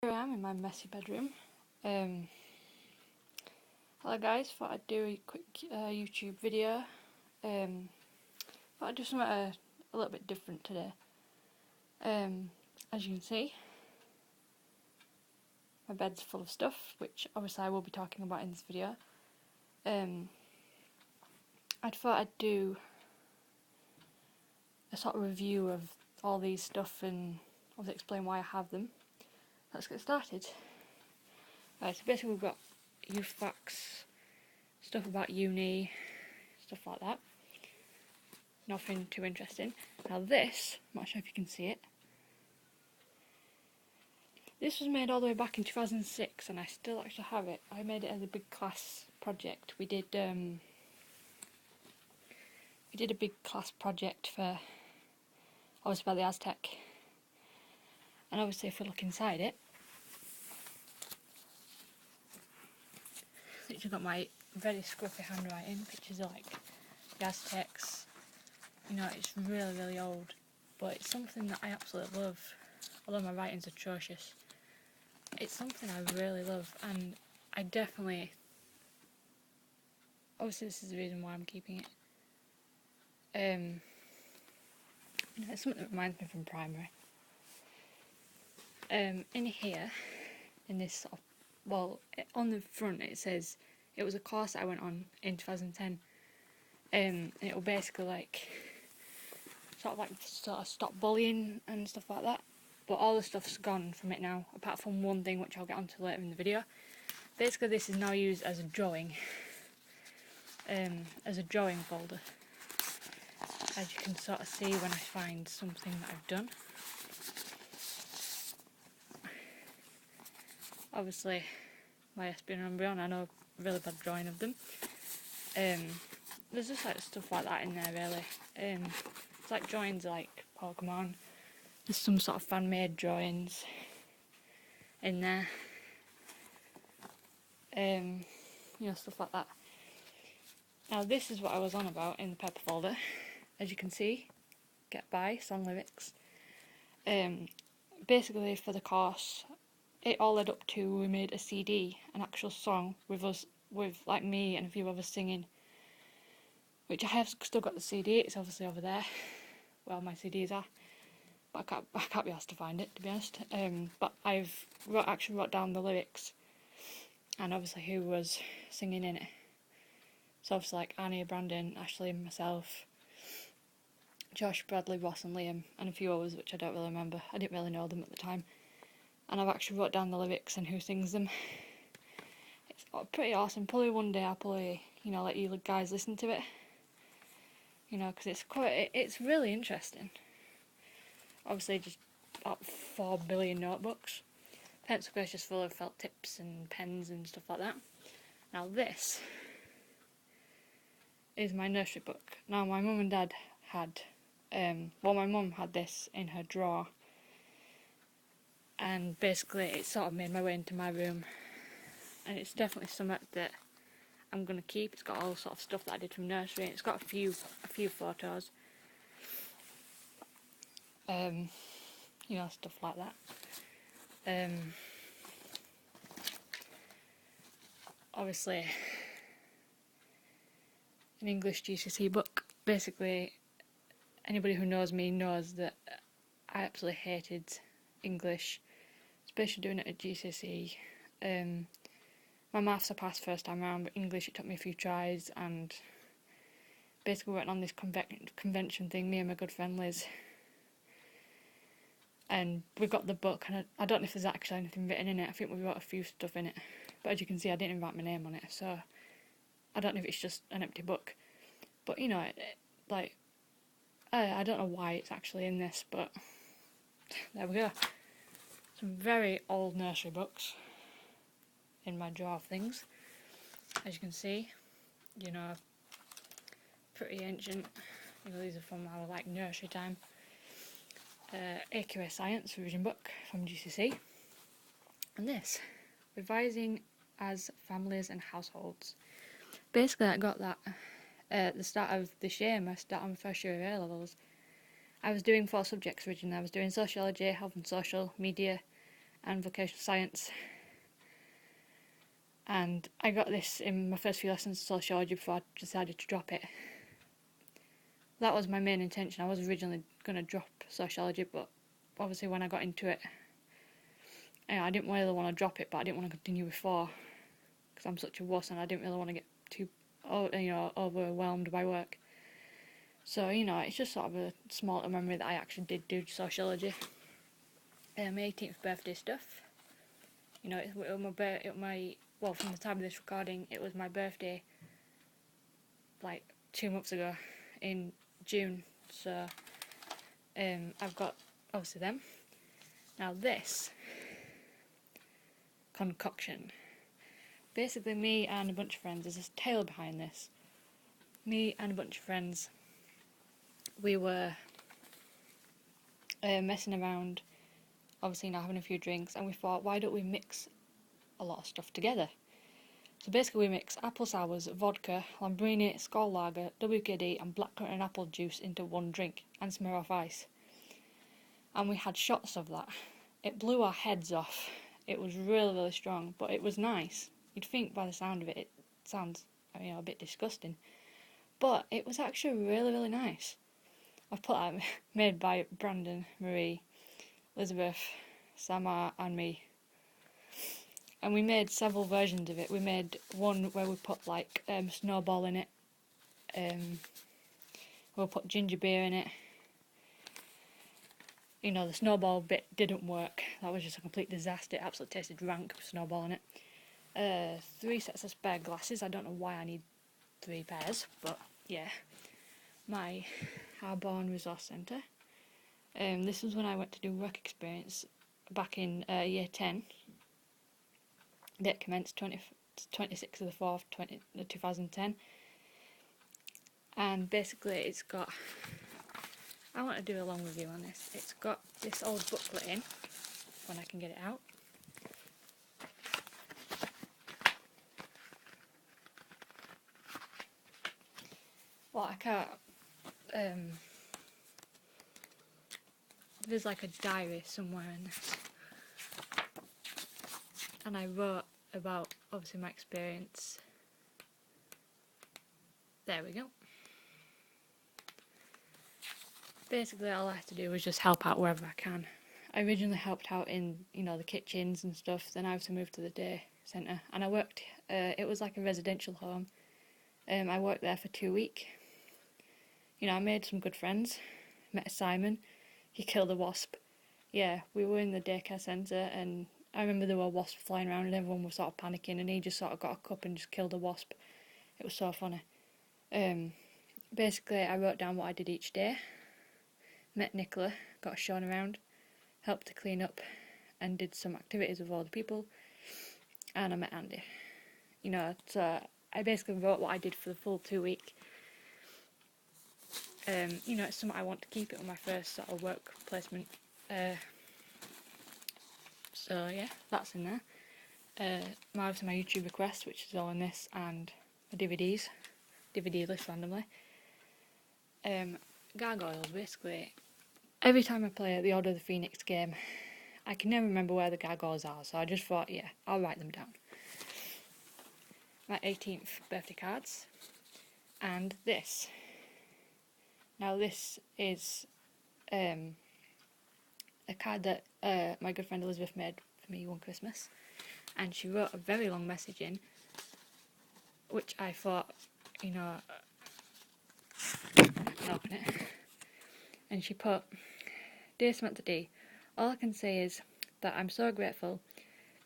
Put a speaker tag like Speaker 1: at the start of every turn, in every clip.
Speaker 1: Here I am in my messy bedroom. Hello guys, thought I'd do a quick YouTube video. Thought I'd do something a little bit different today. As you can see, my bed's full of stuff, which obviously I will be talking about in this video. I thought I'd do a sort of review of all these stuff and obviously explain why I have them. Let's get started. Right, so basically we've got youth facts, stuff about uni, stuff like that. Nothing too interesting. Now this, I'm not sure if you can see it. This was made all the way back in 2006 and I still actually have it. I made it as a big class project. We did a big class project for, obviously by the Aztec. And obviously if we look inside it, it's got my very scruffy handwriting, pictures of like the Aztecs. You know, it's really, really old, but it's something that I absolutely love. Although my writing's atrocious, it's something I really love, and I definitely, obviously this is the reason why I'm keeping it. You know, it's something that reminds me from primary. In here, in this sort of, well, on the front it says it was a course I went on in 2010, and it will basically like sort of stop bullying and stuff like that. But all the stuff's gone from it now, apart from one thing which I'll get onto later in the video. Basically, this is now used as a drawing folder, as you can sort of see when I find something that I've done. Obviously, my Espeon and Umbreon, I know a really bad drawing of them. There's just like stuff like that in there, really. It's like drawings like Pokemon. There's some sort of fan-made drawings in there. You know, stuff like that. Now this is what I was on about in the paper folder. As you can see, Get By, song lyrics. Basically for the course, it all led up to we made a CD, an actual song with us, with like me and a few others singing. Which I have still got the CD, it's obviously over there, where my CDs are. But I can't be asked to find it, to be honest. But I've actually wrote down the lyrics, and obviously who was singing in it. So obviously like Annie, Brandon, Ashley, myself, Josh, Bradley, Ross and Liam, and a few others which I don't really remember. I didn't really know them at the time. And I've actually wrote down the lyrics and who sings them. It's pretty awesome. Probably one day I'll probably, you know, let you guys listen to it. You know, because it's really interesting. Obviously just about 4 billion notebooks. Pencil case just full of felt tips and pens and stuff like that. Now this is my nursery book. Now my mum and dad had, my mum had this in her drawer, and basically it sort of made my way into my room, and it's definitely something that I'm going to keep. It's got all sort of stuff that I did from nursery, and it's got a few photos. You know, stuff like that. Obviously, an English GCSE book. Basically, anybody who knows me knows that I absolutely hated English, especially doing it at GCSE. My maths I passed first time around, but English it took me a few tries, and basically went on this convention thing, me and my good friend Liz. And we got the book, and I don't know if there's actually anything written in it. I think we wrote a few stuff in it, but as you can see I didn't write my name on it, so I don't know if it's just an empty book. But you know, like, I don't know why it's actually in this, but there we go. Some very old nursery books in my drawer of things. As you can see, you know, pretty ancient. You know, these are from our like nursery time. AQA Science revision book from GCSE, and this, Revising as Families and Households. Basically I got that at the start of this year, my start on first year of A-levels. I was doing 4 subjects originally. I was doing sociology, health and social, media, and vocational science. And I got this in my first few lessons of sociology before I decided to drop it. That was my main intention. I was originally going to drop sociology, but obviously when I got into it, I didn't really want to drop it, but I didn't want to continue before, because I'm such a wuss and I didn't really want to get too, overwhelmed by work. So, it's just sort of a small little memory that I actually did do sociology. My 18th birthday stuff. It was from the time of this recording, it was my birthday, like 2 months ago, in June. So, I've got, obviously, them. Now this concoction. Basically, me and a bunch of friends, there's a tale behind this. Me and a bunch of friends, we were messing around, obviously having a few drinks, and we thought, why don't we mix a lot of stuff together? So basically we mix apple sours, vodka, Lambrini, Skol Lager, WKD and blackcurrant and apple juice into one drink and Smirnoff Ice. And we had shots of that. It blew our heads off. It was really, really strong, but it was nice. You'd think by the sound of it, it sounds a bit disgusting. But it was actually really, really nice. I've put that made by Brandon, Marie, Elizabeth, Samar and me. And we made several versions of it. We made one where we put Snowball in it. We'll put ginger beer in it. The Snowball bit didn't work. That was just a complete disaster. It absolutely tasted rank with Snowball in it. 3 sets of spare glasses. I don't know why I need 3 pairs, but yeah. My Harborne Resource Centre. This was when I went to do work experience back in year 10. That commenced 26th of the 4th, 2010. And basically it's got, I want to do a long review on this. It's got this old booklet in, when I can get it out. Well, I can't, there's like a diary somewhere in this. And I wrote about, obviously, my experience. There we go. Basically, all I have to do was just help out wherever I can. I originally helped out in, the kitchens and stuff. Then I had to move to the day centre. And I worked, it was like a residential home. I worked there for 2 weeks. I made some good friends. Met Simon. He killed a wasp. Yeah, we were in the daycare centre and I remember there were wasps flying around and everyone was sort of panicking and he just sort of got a cup and just killed a wasp. It was so funny. Basically, I wrote down what I did each day. Met Nicola, got shown around, helped to clean up and did some activities with all the people. And I met Andy. So I basically wrote what I did for the full 2 weeks. It's something I want to keep. It on my first sort of work placement. So yeah, that's in there. My YouTube request, which is all in this, and my DVD list randomly. Gargoyles, basically. Every time I play the Order of the Phoenix game, I can never remember where the gargoyles are, so I just thought, yeah, I'll write them down. My 18th birthday cards, and this. Now this is a card that my good friend Elizabeth made for me one Christmas, and she wrote a very long message in, which I thought, I'll open it. And she put, "Dear Samantha D, all I can say is that I'm so grateful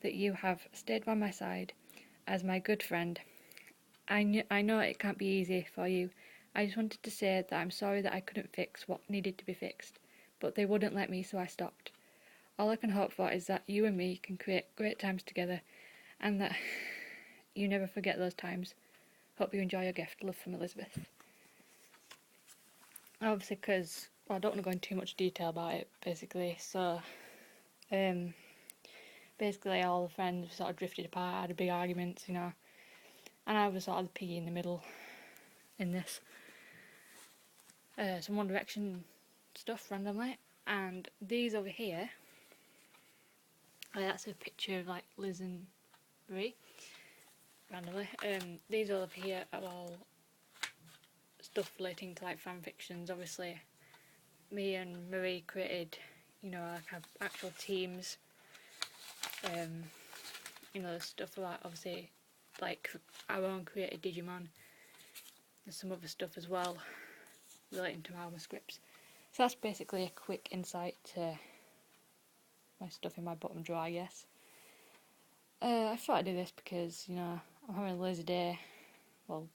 Speaker 1: that you have stayed by my side as my good friend. I know it can't be easy for you. I just wanted to say that I'm sorry that I couldn't fix what needed to be fixed, but they wouldn't let me, so I stopped. All I can hope for is that you and me can create great times together, and that you never forget those times. Hope you enjoy your gift. Love from Elizabeth." Obviously, because I don't want to go into too much detail about it, basically. So, basically, all the friends sort of drifted apart, had a big arguments, and I was sort of the piggy in the middle in this. Some One Direction stuff randomly, and these over here That's a picture of like Liz and Marie, randomly. These all up here are all stuff relating to like fan fictions. Obviously, me and Marie created, you know, like our actual teams. You know, stuff like obviously like our own created Digimon. There's some other stuff as well relating to my scripts. So that's basically a quick insight to my stuff in my bottom drawer, I guess. I thought I'd do this because, you know, I'm having a lazy day. Well,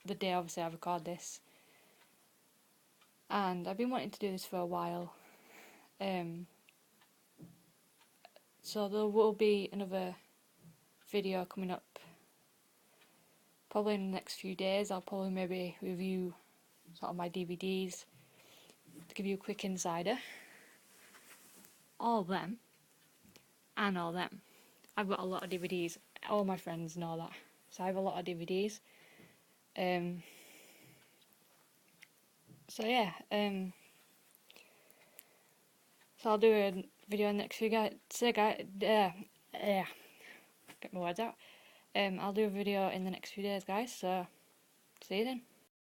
Speaker 1: the day obviously I record this. And I've been wanting to do this for a while. So there will be another video coming up probably in the next few days. I'll probably maybe review sort of my DVDs to give you a quick insider. All them and all them. I've got a lot of DVDs. All my friends know that. So I have a lot of DVDs. So yeah. So I'll do a video in the next few guys. Get my words out. I'll do a video in the next few days, guys. So see you then.